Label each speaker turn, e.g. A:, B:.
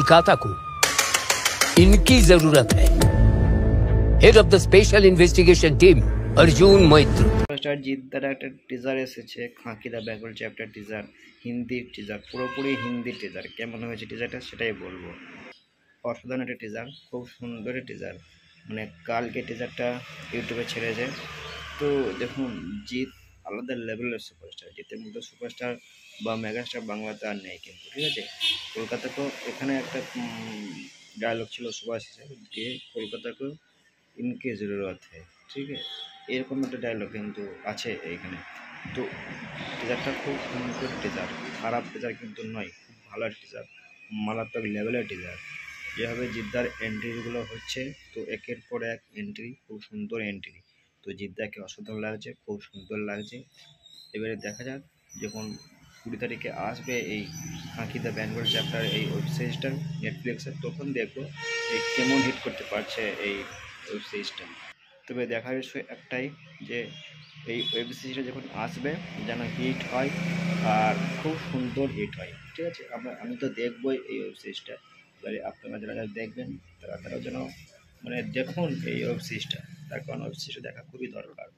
A: कोलकाता को इनकी जरूरत है। Head of the special investigation team Arjun Maitra.
B: Star জিদ্দার একটা টিজার এসেছে, Khakee the backward chapter teaser, Hindi teaser, পুরোপুরি হিন্দি টিজার। কেমন হয়েছে টিজারটা সেটাই বলবো। অসাধারণ একটা টিজার, খুব সুন্দর টিজার। মানে কালকে টিজারটা ইউটিউবে ছেড়েছে। তো দেখুন, জিৎ আলাদা লেভেলের সুপারস্টার। জিতের মধ্যে সুপারস্টার বা মেগাস্টার বাংলাতে আর নেই কিন্তু, ঠিক আছে। কলকাতাকেও এখানে একটা ডায়লগ ছিল সুভাষের, যে কলকাতাকেও ইনকে জরুরত है, ঠিক আছে। এরকম একটা ডায়লগ কিন্তু আছে এইখানে। তো টিজারটা খুব সুন্দর টিজার, খারাপ টিজার কিন্তু নয়, খুব ভালো টিজার, মারাত্মক লেভেলের টিজার। যেভাবে জিদ্দার এন্ট্রিগুলো হচ্ছে, তো একের পর এক এন্ট্রি, খুব সুন্দর এন্ট্রি। তো জিদ্দাকে অসাধারণ লাগছে, খুব সুন্দর লাগছে। এবারে দেখা যাক যখন 20 তারিখে আসবে এই খাঁকি দ্য ব্যাঙ্গল চ্যাপ্টার এই ওয়েব সিরিজটা নেটফ্লিক্সে, তখন দেখবো যে কেমন হিট করতে পারছে এই ওয়েব সিরিজটা। তবে দেখার বিষয় একটাই, যে এই ওয়েব সিরিজটা যখন আসবে যেন হিট হয় আর খুব সুন্দর হিট হয়, ঠিক আছে। আমি তো দেখবই এই ওয়েব সিরিজটা। এবারে আপনারা যারা যারা দেখবেন তারা যেন মানে দেখুন এই ওয়েব সিরিজটা, তার কারণ ওয়েব সিরিজটা দেখা খুবই দরকার।